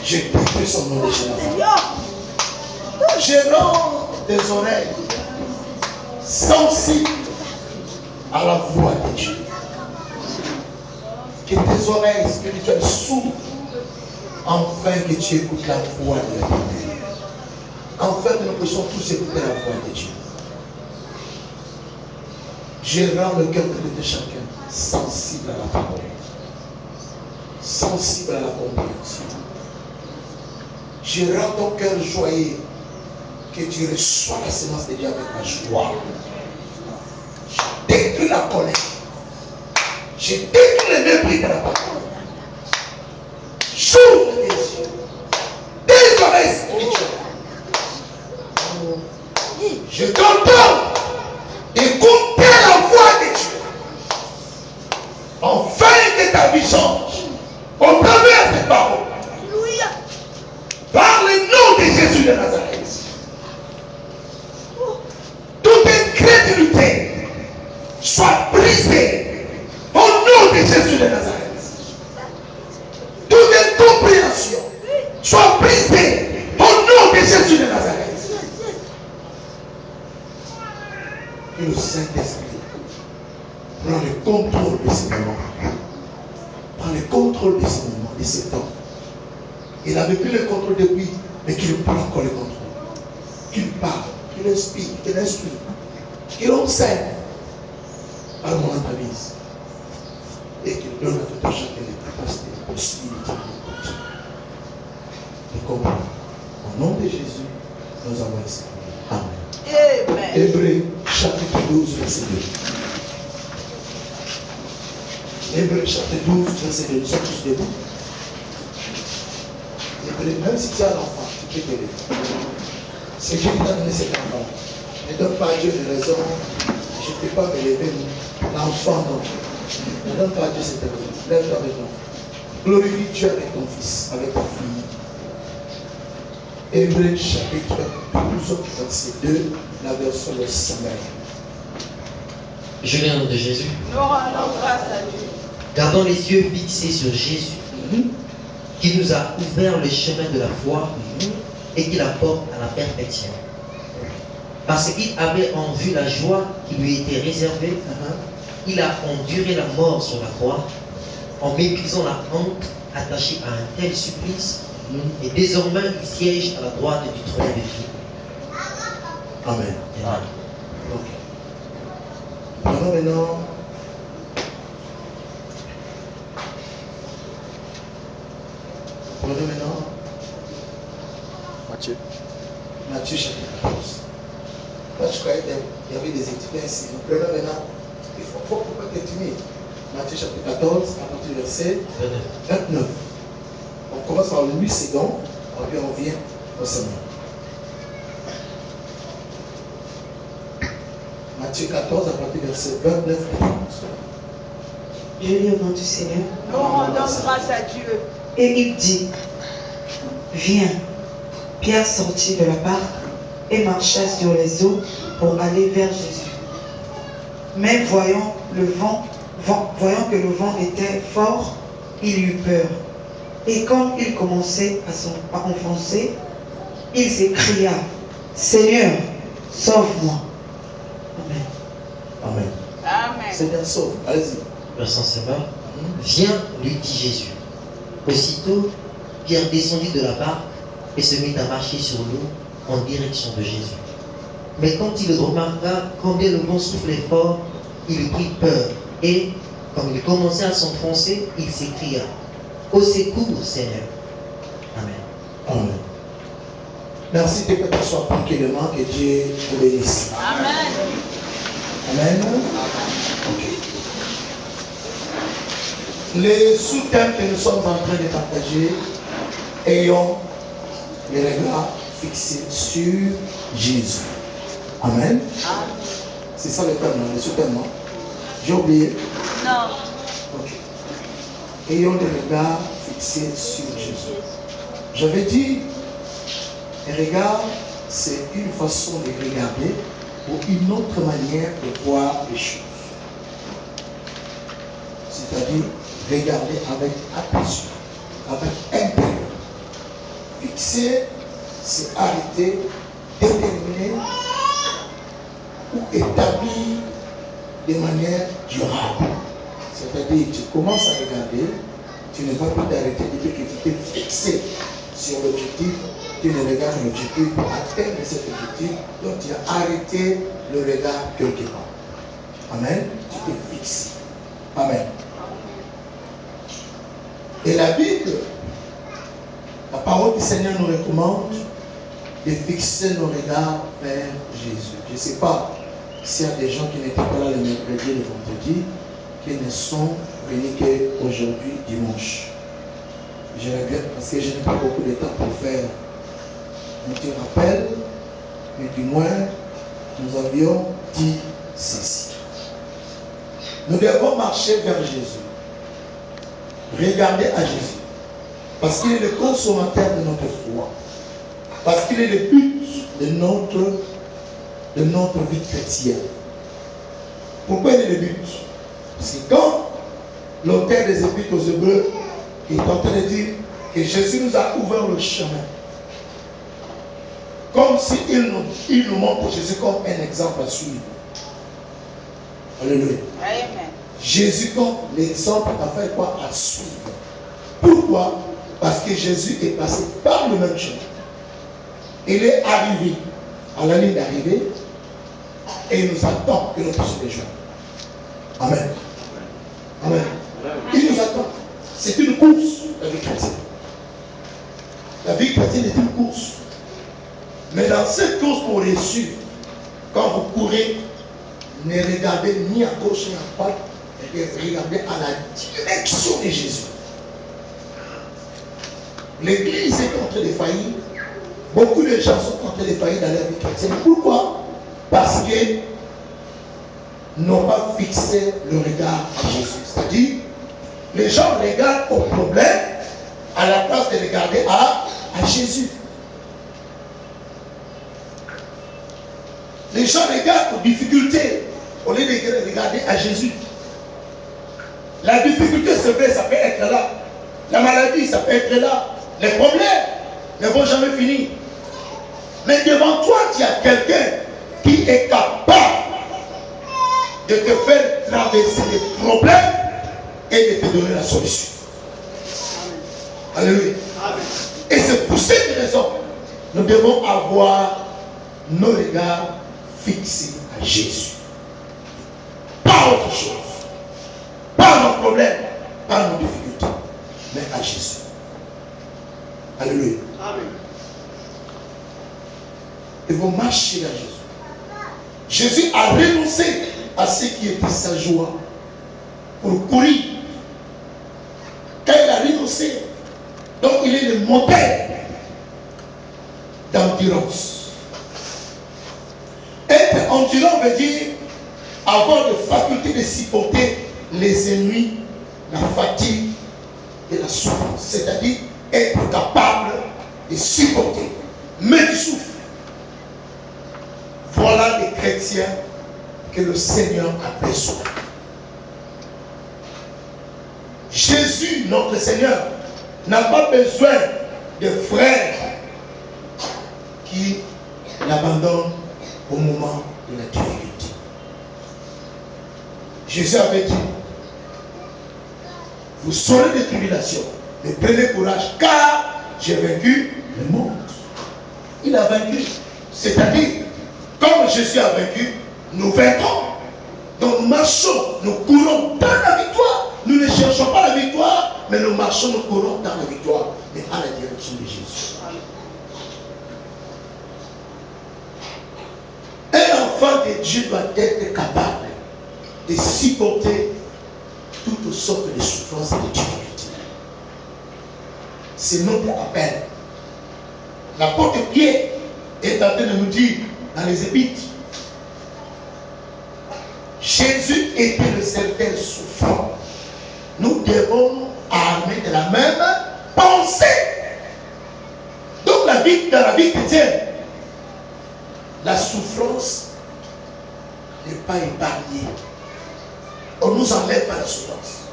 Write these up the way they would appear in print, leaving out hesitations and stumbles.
Je détruis son nom de Jésus. Je rends tes oreilles sensibles à la voix de Dieu. Que tes oreilles spirituelles s'ouvrent, afin que tu écoutes la voix de l'Éternel. Afin que nous puissions tous écouter la voix de Dieu. Je rends le cœur de tout chacun sensible à la parole, sensible à la compréhension. Je rends ton cœur joyeux, que tu reçois la sémence de Dieu avec la joie. Je détruis la colère. Je détruis le mépris de la parole. J'ouvre tes yeux, tes oreilles spirituelles. Je t'entends écouter la voix de Dieu. Enfin que ta vie change. Au travers des paroles. Par le nom de Jésus de Nazareth. Toute incrédulité soit brisée au nom de Jésus de Nazareth. Toute incompréhension soit brisée au nom de Jésus de Nazareth. Que le Saint-Esprit prend le contrôle de ce moment. Prend le contrôle de ce moment, de ce temps. Il n'avait plus le contrôle depuis, mais qu'il prend encore le contrôle. Qu'il parle, qu'il inspire, qu'il instruit, qu'il enseigne par mon entremise. Et qu'il donne à tout un chacun les capacités, les possibilités de comprendre. Au nom de Jésus, nous avons exprimé. Amen. Amen. Hébreux, chapitre 12, verset 2. Hébreux, chapitre 12, verset 2. Nous sommes tous debout. Même si tu as l'enfant, tu peux t'aider. C'est Dieu qui t'a donné cet enfant. Ne donne pas à Dieu de raison. Je ne peux pas me lever. L'enfant, non. Ne donne pas à Dieu cette raison. Lève-toi avec l'enfant. Glorifie Dieu avec ton fils, avec ta fille. Hébreux chapitre 12, verset 2, la version de Samuel. Je viens au nom de Jésus. Nous rendons grâce à Dieu. Gardons les yeux fixés sur Jésus, qui nous a ouvert le chemin de la foi et qui la porte à la perfection. Parce qu'il avait en vue la joie qui lui était réservée, il a enduré la mort sur la croix, en méprisant la honte attachée à un tel supplice, et désormais il siège à la droite du trône de Dieu. Amen. Amen. Ok. Maintenant, prenons maintenant Matthieu. Matthieu chapitre 14. Moi, je croyais qu'il y avait des étudiants ici. Nous prenons maintenant, il faut pas être timide. Matthieu chapitre 14, à partir du verset 29. On commence par le 8 secondes, et puis on revient au sermon. Matthieu 14, à partir du verset 29 et 30. Je lis au nom du Seigneur. Nous rendons grâce à Dieu. Et il dit, viens. Pierre sortit de la barque et marcha sur les eaux pour aller vers Jésus. Mais voyant que le vent était fort, il eut peur. Et comme il commençait à enfoncer, il s'écria, Seigneur, sauve-moi. Amen. Amen. Amen. Seigneur, sauve. Allez-y. Verset 7. Viens, lui dit Jésus. Aussitôt, Pierre descendit de la barque et se mit à marcher sur l'eau en direction de Jésus. Mais quand il remarqua combien le vent soufflait fort, il eut pris peur et, comme il commençait à s'enfoncer, il s'écria, au secours, Seigneur. Amen. Amen. Merci de que tu sois tranquillement, que Dieu te bénisse. Amen. Amen. Ok. Les sous-thèmes que nous sommes en train de partager, ayons les regards fixés sur Jésus. Amen. C'est ça le thème, le sous-thème. J'ai oublié. Non. Ok. Ayons les regards fixés sur Jésus. J'avais dit, un regard, c'est une façon de regarder ou une autre manière de voir les choses. C'est-à-dire regarder avec attention, avec intérêt. fixer, c'est arrêter, déterminer ou établir de manière durable. C'est-à-dire, tu commences à regarder, tu ne vas plus t'arrêter depuis que tu t'es fixé sur l'objectif, tu ne regardes l'objectif pour atteindre cet objectif, donc tu as arrêté le regard quelque part. Amen. Tu t'es fixé. Amen. Et la Bible, la parole du Seigneur nous recommande de fixer nos regards vers Jésus. Je ne sais pas s'il y a des gens qui n'étaient pas là le mercredi et le vendredi, qui ne sont venus qu'aujourd'hui, dimanche. Je regrette parce que je n'ai pas beaucoup de temps pour faire un petit rappel, mais du moins, nous avions dit ceci. Nous devons marcher vers Jésus. Regarder à Jésus. Parce qu'il est le consommateur de notre foi. Parce qu'il est le but de notre vie chrétienne. Pourquoi il est le but? Parce que quand l'auteur des Épîtres aux Hébreux est en train de dire que Jésus nous a ouvert le chemin, comme s'il nous montre Jésus comme un exemple à suivre. Alléluia. Amen. Jésus comme l'exemple à faire quoi? À suivre. Pourquoi? Parce que Jésus est passé par le même chemin. Il est arrivé à la ligne d'arrivée et il nous attend que nous puissions les joindre. Amen. Amen. Il nous attend. C'est une course, la vie chrétienne. La vie chrétienne est une course. Mais dans cette course pour réussir, quand vous courez, ne regardez ni à gauche ni à droite, mais regardez à la direction de Jésus. L'église est en train de faillir. Beaucoup de gens sont en train de faillir dans leur vie chrétienne. Pourquoi? Parce qu'ils n'ont pas fixé le regard à Jésus. C'est-à-dire, les gens regardent au problème à la place de regarder à Jésus. Les gens regardent aux difficultés au lieu de regarder à Jésus. La difficulté, c'est vrai, ça peut être là. La maladie, ça peut être là. Les problèmes ne vont jamais finir. Mais devant toi, il y a quelqu'un qui est capable de te faire traverser les problèmes et de te donner la solution. Alléluia. Et c'est pour cette raison nous devons avoir nos regards fixés à Jésus. Pas autre chose. Pas nos problèmes, pas nos difficultés, mais à Jésus. Alléluia. Amen. Et vous marchez vers Jésus. Jésus a renoncé à ce qui était sa joie pour courir. Quand il a renoncé, donc il est le modèle d'endurance. Être endurant veut dire avoir la faculté de supporter les ennuis, la fatigue et la souffrance. C'est-à-dire être capable de supporter. Mais tu souffres. Voilà les chrétiens que le Seigneur a besoin. Jésus, notre Seigneur, n'a pas besoin de frères qui l'abandonnent au moment de la difficulté. Jésus avait dit, vous saurez des tribulations, mais prenez courage, car j'ai vaincu le monde. Il a vaincu. C'est-à-dire, comme Jésus a vaincu, nous vaincrons. Donc nous marchons, nous courons dans la victoire. Nous ne cherchons pas la victoire, mais nous marchons, nous courons dans la victoire, mais à la direction de Jésus. Un enfant de Dieu doit être capable de supporter toutes sortes de souffrances et de difficultés. C'est notre appel. L'apôtre Pierre est en train de nous dire dans les Épîtres, Jésus était le serviteur souffrant. Nous devons nous armer de la même pensée. Donc dans la vie chrétienne, la souffrance n'est pas épargnée. On ne nous enlève pas la souffrance.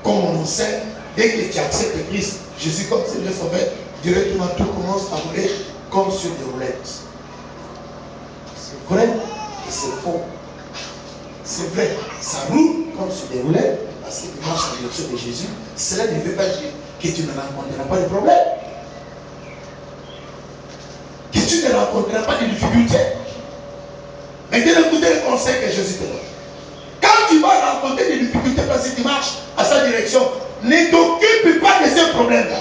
Comme on enseigne, dès que tu acceptes Christ, Jésus, comme c'est le sauveur, directement tout commence à rouler comme sur des roulettes. C'est vrai et c'est faux. C'est vrai, ça roule comme sur des roulettes parce que tu marches en direction de Jésus. Cela ne veut pas dire que tu ne rencontreras pas de problème. Que tu ne rencontreras pas de difficultés. Mais de écouter le conseil que Jésus te donne. Quand tu vas rencontrer des difficultés parce que tu marches à sa direction, ne t'occupe pas de ces problèmes-là.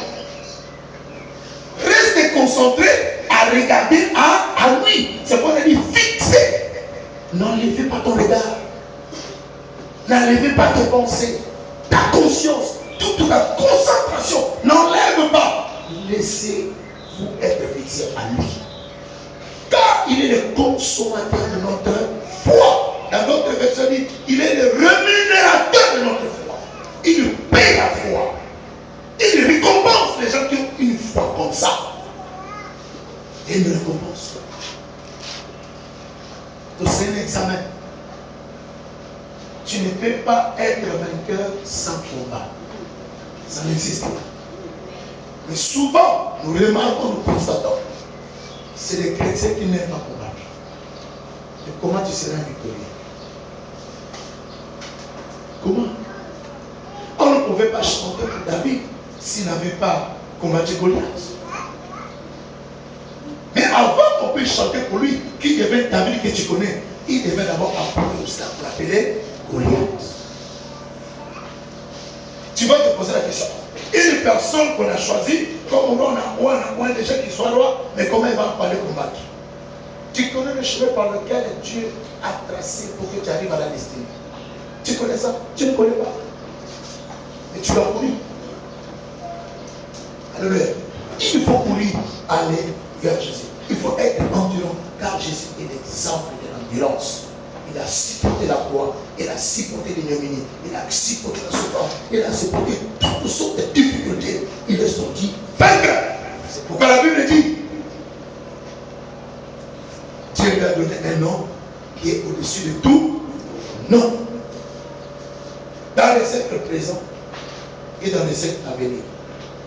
Reste concentré à regarder à lui. C'est pour dire fixé. N'enlevez pas ton regard. N'enlevez pas tes pensées. Ta conscience, toute ta concentration. N'enlève pas. Laissez-vous être fixé à lui. Car il est le consommateur de notre foi. Dans notre version dit, il est le rémunérateur de notre foi. Il paie la foi. Il récompense les gens qui ont une foi comme ça. Et il me récompense. Donc c'est un examen. Tu ne peux pas être vainqueur sans combat. Ça n'existe pas. Mais souvent, nous remarquons, nous constatons, c'est les chrétiens qui n'aiment pas combattre. Et comment tu seras victorieux? Comment? On ne pouvait pas chanter pour David s'il n'avait pas combattu Goliath. Mais avant qu'on puisse chanter pour lui, qui devait David que tu connais, il devait d'abord apprendre l'obstacle pour l'appeler Goliath. Tu vas te poser la question. Une personne qu'on a choisie, comme on a des gens qui sont rois, mais comment il va aller combattre? Tu connais le chemin par lequel Dieu a tracé pour que tu arrives à la destinée. Tu connais ça? Tu ne connais pas. Mais tu dois courir. Alléluia. Il faut courir, aller vers Jésus. Il faut être endurant, car Jésus est l'exemple de l'endurance. Il a supporté la croix, il a supporté l'ignominie, il a supporté la souffrance, il a supporté toutes sortes de difficultés. Il est sorti vainqueur. C'est pourquoi la Bible dit, Dieu lui a donné un nom qui est au-dessus de tout nom. Dans les siècles présents et dans les siècles à venir.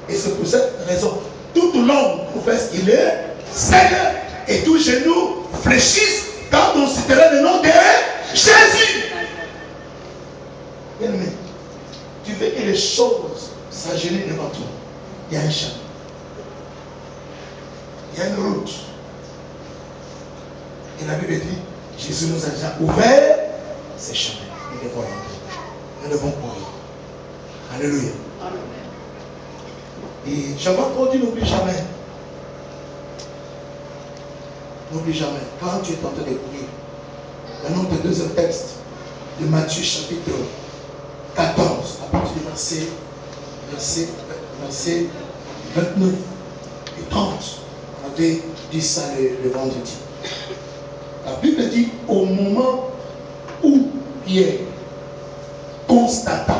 Et c'est pour cette raison, toute langue professe qu'il est Seigneur et tous genoux fléchissent quand on citera le nom de Jésus. Bien-aimé, tu veux que les choses s'agenouillent devant toi. Il y a un chemin. Il y a une route. Et la Bible dit, Jésus nous a déjà ouvert ces chemins. Nous devons rentrer. Nous devons courir. Alléluia. Et j'avais entendu, n'oublie jamais. N'oublie jamais. Quand tu es en train de courir, maintenant le deuxième texte de Matthieu chapitre 14, à partir du verset 29 et 30. On avait dit ça le vendredi. La Bible dit, au moment où Pierre constata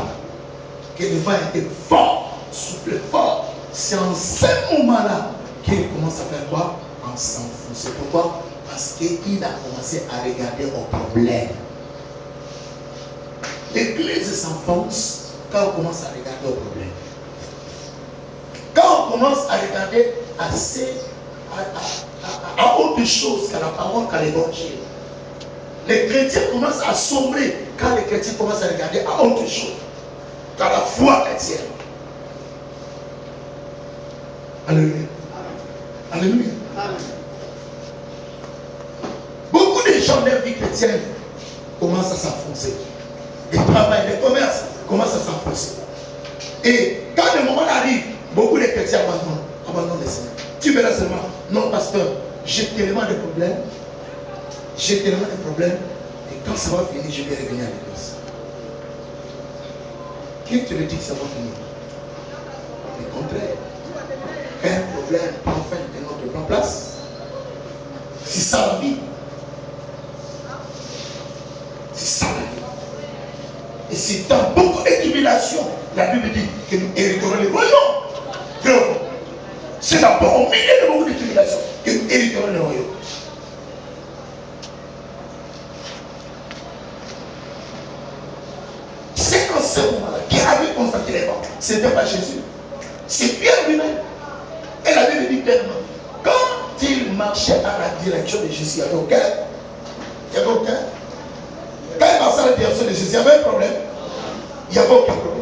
que le vent était fort, soufflait fort, c'est en ce moment-là qu'il commence à faire quoi? En s'enfoncer. Pourquoi? Parce qu'il a commencé à regarder au problème. L'église s'enfonce quand on commence à regarder au problème. Quand on commence à regarder à autre chose qu'à la parole, qu'à l'évangile. Les chrétiens commencent à sombrer quand les chrétiens commencent à regarder à autre chose qu'à la foi chrétienne. Alléluia. Alléluia. Beaucoup de gens de la vie chrétienne commencent à s'enfoncer. Le travail, le commerce commencent à s'enfoncer. Et quand le moment arrive, beaucoup de chrétiens abandonnent le Seigneur. Tu verras seulement, non pasteur, j'ai tellement de problèmes. J'ai tellement de problèmes. Et quand ça va finir, je vais revenir à l'église. Qui te le dit que ça va finir? Le contraire. Un problème, enfin, un autre prend place. C'est ça la vie. C'est ça la vie. Et c'est dans beaucoup de tribulations, la Bible dit que nous hériterons les royaumes. C'est d'abord au milieu de beaucoup de tribulations que nous hériterons les royaumes. C'est en ce moment-là qui avait constaté les vents. Ce n'était pas Jésus. C'est Pierre lui-même. Et la Bible dit clairement, quand il marchait à la direction de Jésus, il n'y avait aucun. Il n'y avait aucun. Quand il marchait à la direction de Jésus, il y avait un problème. Il n'y avait aucun problème.